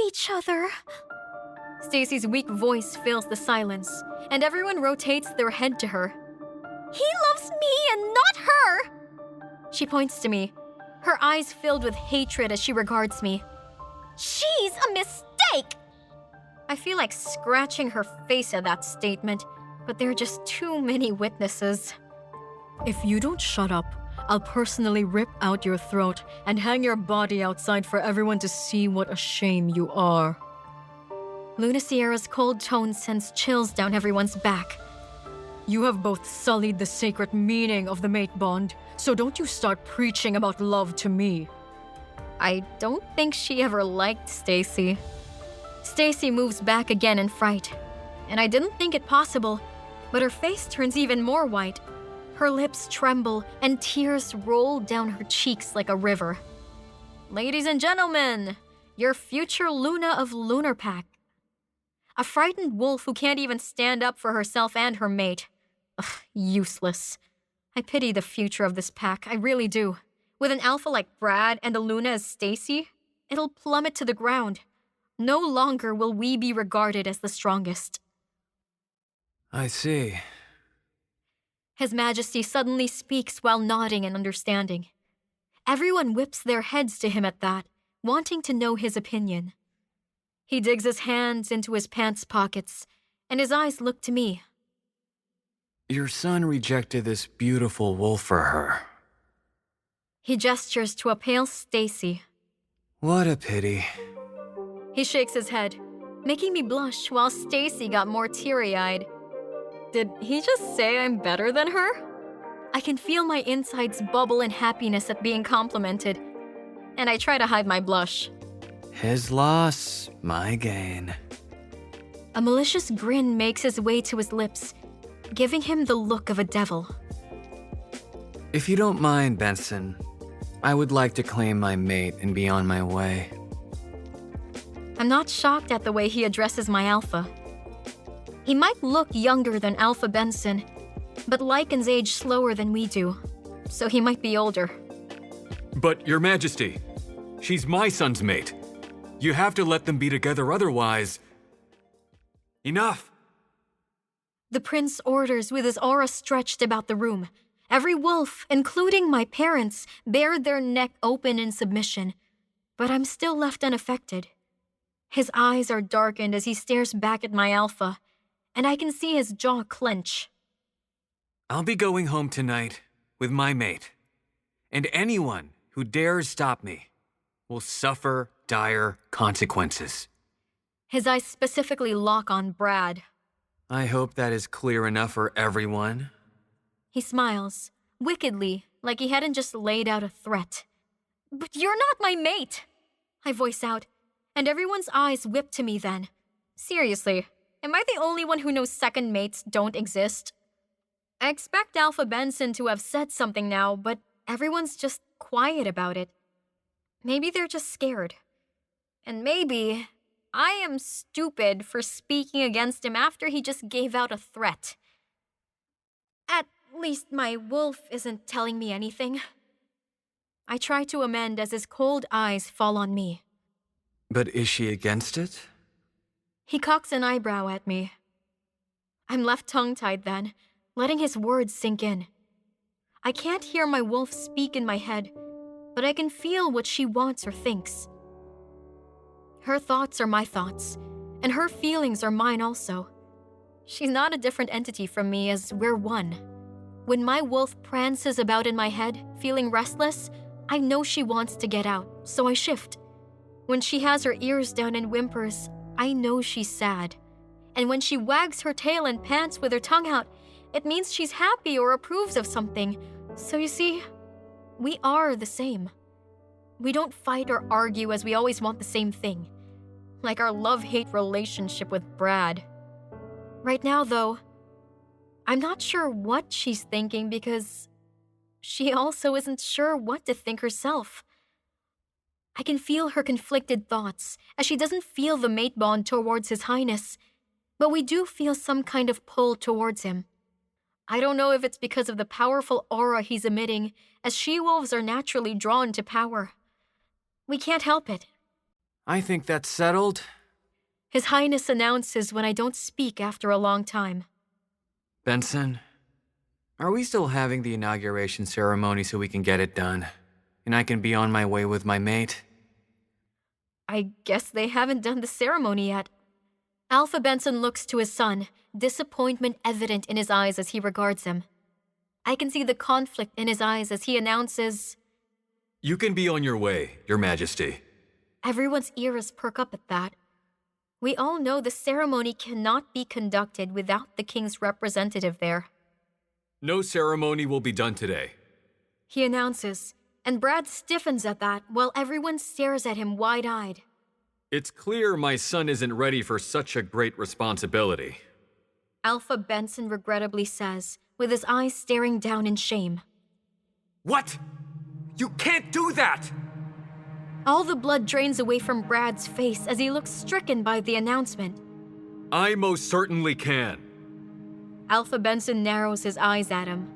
each other. Stacy's weak voice fills the silence, and everyone rotates their head to her. He loves me and not her! She points to me, her eyes filled with hatred as she regards me. She's a mistake! I feel like scratching her face at that statement, but there are just too many witnesses. If you don't shut up, I'll personally rip out your throat and hang your body outside for everyone to see what a shame you are. Luna Sierra's cold tone sends chills down everyone's back. You have both sullied the sacred meaning of the mate bond, so don't you start preaching about love to me. I don't think she ever liked Stacy. Stacy moves back again in fright, and I didn't think it possible, but her face turns even more white. Her lips tremble and tears roll down her cheeks like a river. Ladies and gentlemen, your future Luna of Lunar Pack. A frightened wolf who can't even stand up for herself and her mate. Ugh, useless. I pity the future of this pack, I really do. With an alpha like Brad and a Luna as Stacy, it'll plummet to the ground. No longer will we be regarded as the strongest. I see. His Majesty suddenly speaks while nodding in understanding. Everyone whips their heads to him at that, wanting to know his opinion. He digs his hands into his pants pockets, and his eyes look to me. Your son rejected this beautiful wolf for her. He gestures to a pale Stacy. What a pity. He shakes his head, making me blush while Stacy got more teary-eyed. Did he just say I'm better than her? I can feel my insides bubble in happiness at being complimented, and I try to hide my blush. His loss, my gain. A malicious grin makes his way to his lips, giving him the look of a devil. If you don't mind, Benson, I would like to claim my mate and be on my way. I'm not shocked at the way he addresses my alpha. He might look younger than Alpha Benson, but Lycans age slower than we do, so he might be older. But, Your Majesty, she's my son's mate. You have to let them be together, otherwise... Enough! The prince orders with his aura stretched about the room. Every wolf, including my parents, bared their neck open in submission, but I'm still left unaffected. His eyes are darkened as he stares back at my alpha, and I can see his jaw clench. I'll be going home tonight with my mate, and anyone who dares stop me will suffer dire consequences. His eyes specifically lock on Brad. I hope that is clear enough for everyone. He smiles, wickedly, like he hadn't just laid out a threat. But you're not my mate! I voice out, and everyone's eyes whip to me then. Seriously, am I the only one who knows second mates don't exist? I expect Alpha Benson to have said something now, but everyone's just quiet about it. Maybe they're just scared. And maybe I am stupid for speaking against him after he just gave out a threat. At least my wolf isn't telling me anything. I try to amend as his cold eyes fall on me. But is she against it? He cocks an eyebrow at me. I'm left tongue-tied then, letting his words sink in. I can't hear my wolf speak in my head, but I can feel what she wants or thinks. Her thoughts are my thoughts, and her feelings are mine also. She's not a different entity from me, as we're one. When my wolf prances about in my head, feeling restless, I know she wants to get out, so I shift. When she has her ears down and whimpers, I know she's sad. And when she wags her tail and pants with her tongue out, it means she's happy or approves of something. So you see, we are the same. We don't fight or argue as we always want the same thing. Like our love-hate relationship with Brad. Right now, though, I'm not sure what she's thinking because she also isn't sure what to think herself. I can feel her conflicted thoughts as she doesn't feel the mate bond towards His Highness, but we do feel some kind of pull towards him. I don't know if it's because of the powerful aura he's emitting, as she-wolves are naturally drawn to power. We can't help it. I think that's settled. His Highness announces when I don't speak after a long time. Benson, are we still having the inauguration ceremony so we can get it done? And I can be on my way with my mate? I guess they haven't done the ceremony yet. Alpha Benson looks to his son, disappointment evident in his eyes as he regards him. I can see the conflict in his eyes as he announces, You can be on your way, Your Majesty. Everyone's ears perk up at that. We all know the ceremony cannot be conducted without the king's representative there. No ceremony will be done today. He announces, and Brad stiffens at that while everyone stares at him wide-eyed. It's clear my son isn't ready for such a great responsibility. Alpha Benson regrettably says, with his eyes staring down in shame. What? You can't do that! All the blood drains away from Brad's face as he looks stricken by the announcement. I most certainly can. Alpha Benson narrows his eyes at him.